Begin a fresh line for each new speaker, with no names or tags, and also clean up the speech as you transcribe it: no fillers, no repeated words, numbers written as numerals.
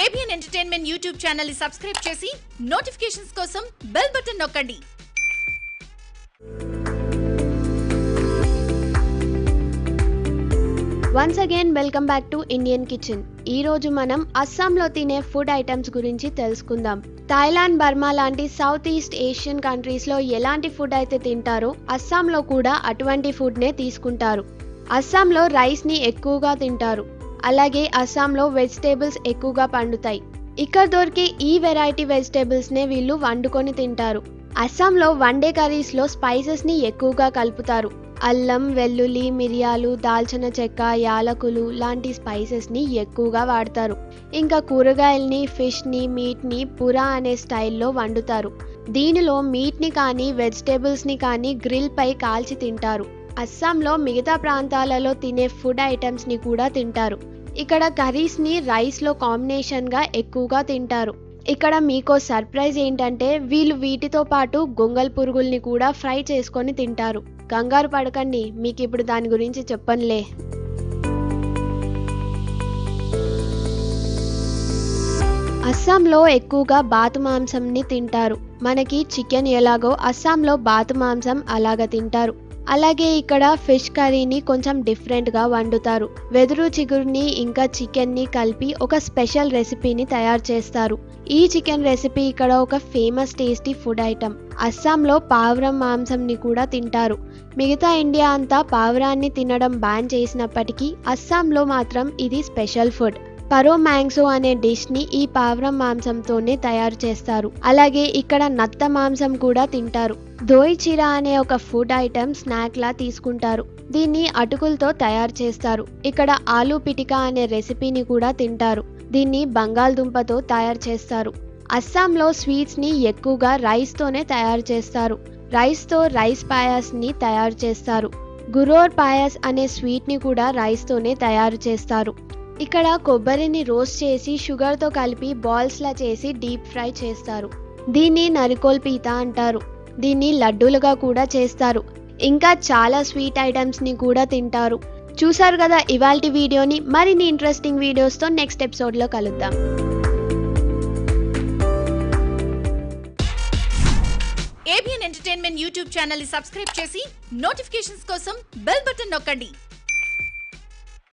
ABN entertainment YouTube channel ని subscribe చేసి notifications కోసం బెల్ బటన్ నొక్కండి.
Once again welcome back to Indian kitchen. ఈ రోజు మనం అస్సాంలో తినే ఫుడ్ ఐటమ్స్ గురించి తెలుసుకుందాం. థాయిలాండ్, బర్మా లాంటి సౌత్ ఈస్ట్ ఏషియన్ కంట్రీస్లో ఎలాంటి ఫుడ్ అయితే తింటారో అస్సాంలో కూడా అటువంటి ఫుడ్నే తీసుకుంటారు. అస్సాంలో రైస్ని ఎక్కువగా తింటారు. అలాగే అస్సాంలో వెజిటేబుల్స్ ఎక్కువగా పండుతాయి. ఇక్కడ దొరికే ఈ వెరైటీ వెజిటేబుల్స్నే వీళ్ళు వండుకొని తింటారు. అస్సాంలో వన్డే కర్రీస్లో స్పైసెస్ని ఎక్కువగా కలుపుతారు. అల్లం, వెల్లుల్లి, మిరియాలు, దాల్చిన చెక్క, యాలకులు లాంటి స్పైసెస్ని ఎక్కువగా వాడతారు. ఇంకా కూరగాయల్ని, ఫిష్ని, మీట్ని పురా అనే స్టైల్లో వండుతారు. దీనిలో మీట్ని కానీ వెజిటేబుల్స్ని కానీ గ్రిల్పై కాల్చి తింటారు. అస్సాంలో మిగతా ప్రాంతాలలో తినే ఫుడ్ ఐటమ్స్ని కూడా తింటారు. ఇక్కడ కర్రీస్ని రైస్లో కాంబినేషన్గా ఎక్కువగా తింటారు. ఇక్కడ మీకో సర్ప్రైజ్ ఏంటంటే వీళ్ళు వీటితో పాటు గొంగల్ పురుగుల్ని కూడా ఫ్రై చేసుకొని తింటారు. కంగారు పడకండి, మీకు ఇప్పుడు దాని గురించి చెప్పనులే. అస్సాంలో ఎక్కువగా బాతు మాంసంని తింటారు. మనకి చికెన్ ఎలాగో అస్సాంలో బాతు మాంసం అలాగా తింటారు. అలాగే ఇక్కడ ఫిష్ కర్రీని కొంచెం డిఫరెంట్గా వండుతారు. వెదురు చిగురుని ఇంకా చికెన్ని కలిపి ఒక స్పెషల్ రెసిపీని తయారు చేస్తారు. ఈ చికెన్ రెసిపీ ఇక్కడ ఒక ఫేమస్ టేస్టీ ఫుడ్ ఐటమ్. అస్సాంలో పావురం మాంసంని కూడా తింటారు. మిగతా ఇండియా అంతా పావురాన్ని తినడం బ్యాన్ చేసినప్పటికీ అస్సాంలో మాత్రం ఇది స్పెషల్ ఫుడ్. పరో మ్యాంగ్సో అనే డిష్ని ఈ పావురం మాంసంతోనే తయారు చేస్తారు. అలాగే ఇక్కడ నత్త మాంసం కూడా తింటారు. దోయ్ చిరా అనే ఒక ఫుడ్ ఐటమ్ స్నాక్ లా తీసుకుంటారు. దీన్ని అటుకులతో తయారు చేస్తారు. ఇక్కడ ఆలూ పిటికా అనే రెసిపీని కూడా తింటారు. దీన్ని బంగాళదుంపతో తయారు చేస్తారు. అస్సాంలో స్వీట్స్ని ఎక్కువగా రైస్తోనే తయారు చేస్తారు. రైస్తో రైస్ పాయాస్ని తయారు చేస్తారు. గురోర్ పాయాస్ అనే స్వీట్ని కూడా రైస్తోనే తయారు చేస్తారు. ఇక్కడ కొబ్బరిని రోస్ట్ చేసి షుగర్తో కలిపి బాల్స్లా చేసి డీప్ ఫ్రై చేస్తారు. దీన్ని నరికోల్ పీతా అంటారు. దీన్ని లడ్డూలుగా కూడా చేస్తారు. ఇంకా చాలా స్వీట్ ఐటమ్స్ని కూడా తింటారు. చూసారు కదా ఇవాల్టి వీడియోని. మరిన్ని ఇంట్రెస్టింగ్ వీడియోస్తో నెక్స్ట్ ఎపిసోడ్లో కలుద్దాం.
ఏబిఎన్ ఎంటర్టైన్మెంట్ యూట్యూబ్ ఛానల్ ని సబ్స్క్రైబ్ చేసి నోటిఫికేషన్స్ కోసం బెల్ బటన్ నొక్కండి.